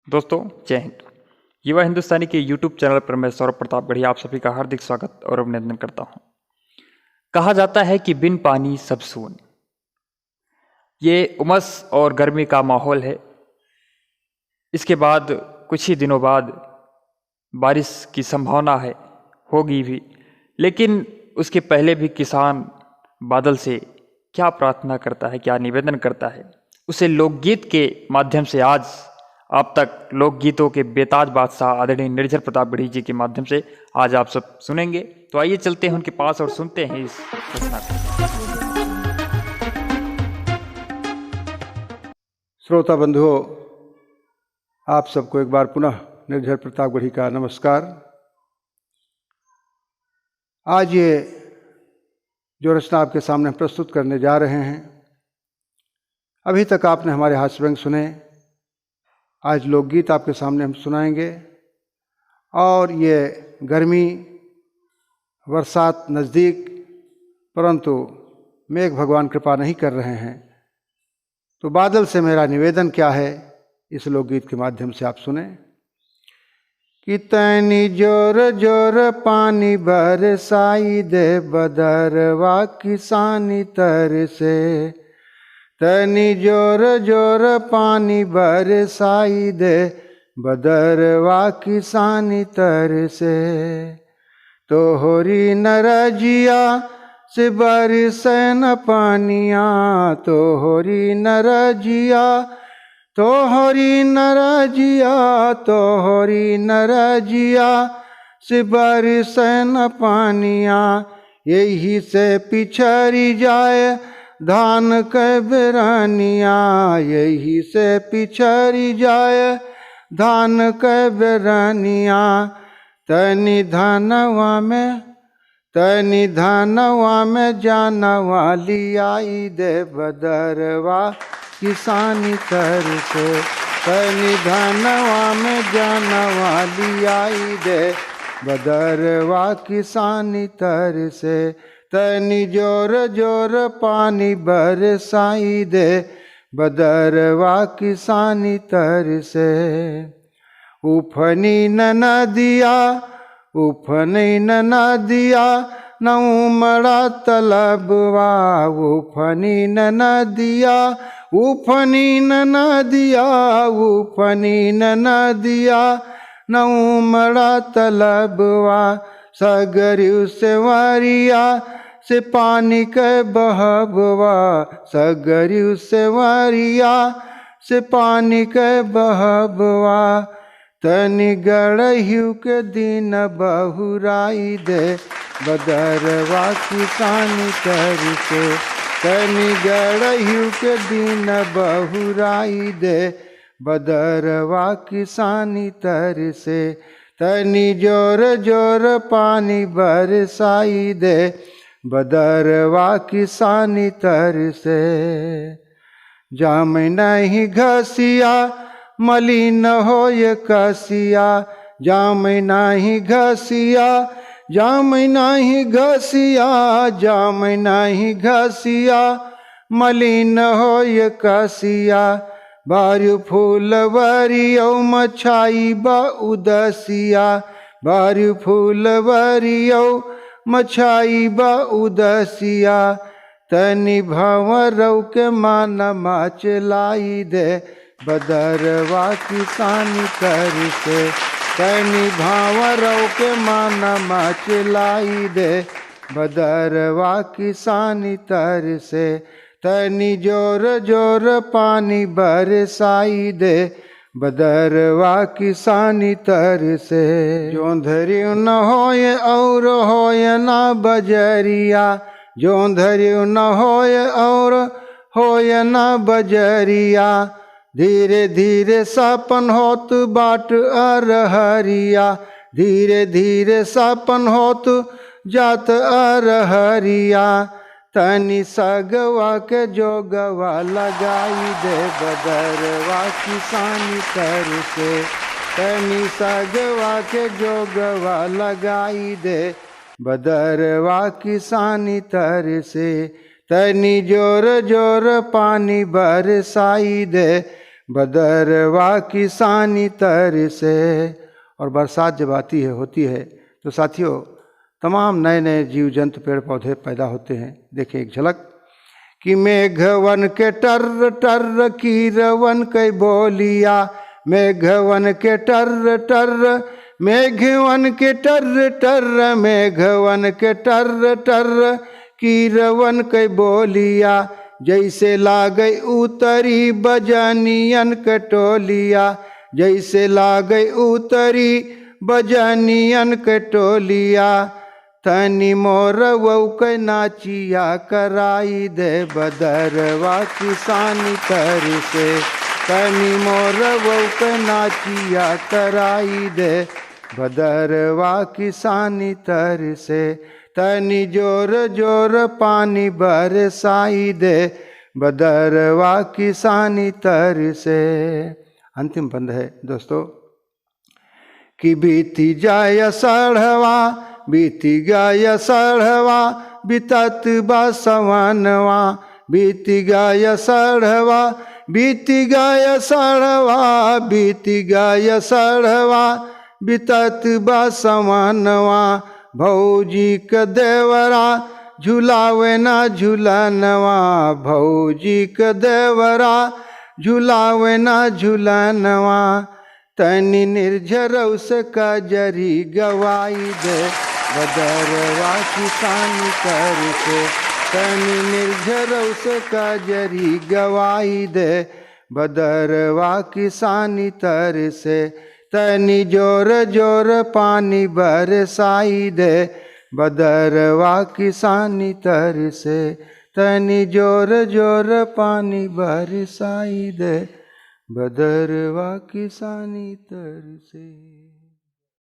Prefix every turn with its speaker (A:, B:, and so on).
A: दोस्तों जय हिंद। युवा हिंदुस्तानी के यूट्यूब चैनल पर मैं सौरभ प्रताप गढ़िया आप सभी का हार्दिक स्वागत और अभिनंदन करता हूं। कहा जाता है कि बिन पानी सब सून। ये उमस और गर्मी का माहौल है। इसके बाद कुछ ही दिनों बाद बारिश की संभावना है, होगी भी। लेकिन उसके पहले भी किसान बादल से क्या प्रार्थना करता है, क्या निवेदन करता है, उसे लोकगीत के माध्यम से आज आप तक लोकगीतों के बेताज बादशाह आदरणीय निर्झर प्रताप गढ़ी जी के माध्यम से आज आप सब सुनेंगे। तो आइए चलते हैं उनके पास और सुनते हैं इस रचना को।
B: श्रोता बंधुओं, आप सबको एक बार पुनः निर्झर प्रताप गढ़ी का नमस्कार। आज ये जो रचना आपके सामने प्रस्तुत करने जा रहे हैं, अभी तक आपने हमारे हास्य व्यंग सुने। आज लोकगीत आपके सामने हम सुनाएंगे और ये गर्मी बरसात नज़दीक, परंतु मेघ भगवान कृपा नहीं कर रहे हैं। तो बादल से मेरा निवेदन क्या है, इस लोकगीत के माध्यम से आप सुने कि तैनी जोर जोर पानी बरसाई दे बदरवा किसानी तर से। तैनी जोर जोर पानी बरसाई दे बदरवा किसानी तर से। तोहरी नरजिया से बरसे न पानिया, तोहरी नरजिया, तोहरी नरजिया, तोहरी नरजिया से बरसे न पानिया। यही से पिछड़ी जाए धान के बेरानिया, यही से पिछड़ी जाए धान के बेरानिया। तनी धानवा में जानवा लियाई दे बदरवा किसानी तर से। तनी धानवा में जानवा लियाई दे बदरवा किसानी तर से। तनी जोर जोर पानी बरसाई दे बदरवा किसानी तर से। उफनी न नदिया, उफनी न नदिया, न उमड़ा तलबवा। उफनी न नदिया, उफनी न नदिया, उफनी न नदिया, न उमड़ा तलबवा। सगरियु से वरिया से पानी के बहबवा, सगरियु से वरिया से पानी के बहबवा। तनि गड़हियु के दिन बहुराई दे बदरवा किसानी तर से। तनि गड़हियु के दिन बहुराई दे बदरवा किसानी तर से। तनि जोर जोर पानी बरसाई दे बदरवा किसानी तर से। जाम नहीं घसिया मलिन होय कसिया, जाम नहीं घसिया, जाम नहीं घसिया, जाम नहीं घसिया, मलिन होय कसिया। बारु फूलवरियो मछाई बा उदसिया, बारु फूलवरियो मछाई बा उदसिया। तनि भंवरौ के माना माचलाई दे बदरवा किसानी तर से। तनि भंवरौ के माना माचलाई दे बदरवा किसानी तर से। तनि जोर जोर पानी बरसाई दे बदरवा किसानी तर से। जोंधरियु न होय और होय ना बजरिया, जोंधरियु न होय और होय ना बजरिया। धीरे धीरे सपन होत बाट अरहरिया, धीरे धीरे सपन होत जात अरहरिया। तनि सगवा के जोगवा लगाई दे बदरवा किसानी तर से। तनि सगवा के जोगवा लगाई दे बदरवा किसानी तर से। तनि जोर जोर पानी बरसाई दे बदरवा किसानी तर से। और बरसात जब आती है होती है तो साथियों तमाम नए नए जीव जंतु पेड़ पौधे पैदा होते हैं। देखिए एक झलक कि मेघवन के टर टर कीरवन के बोलिया, मेघवन के टर टर, मेघवन के टर टर, मेघवन के टर टर कीरवन के बोलिया, जैसे लागई उतरी बजनियन कटोलिया, जैसे लागई उतरी बजनियन कटोलिया, तनी मोर वौक नाचिया कराई दे बदरवा किसानी तर से, तनी मोर वौक नाचिया कराई दे बदरवा किसानी तर से, तनी जोर जोर पानी बरसाई दे बदरवा किसानी तर से। अंतिम बंद है दोस्तों कि बीती जाय सढ़वा, बीती गाय सढ़वा, बितत बसवनवा, बीती गाय सढ़वा, बीती गाय सढ़वा, बीती गाय सढ़वा, बितत बसवनवा, भौजी क देवरा झुलावे ना झुलनवा, भौजी क देवरा झुलावे ना झुलनवा, तनी निर्झरौ से कजरी गवाई दे बदरवा किसानी कर से, तनी निर्झरौ से कजरी गवाई दे बदरवा किसानी तर से, तनी जोर जोर पानी बरसाई दे बदरवा किसानी तर से, तनी जोर जोर पानी बरसाई दे बदरवा किसानी तर से।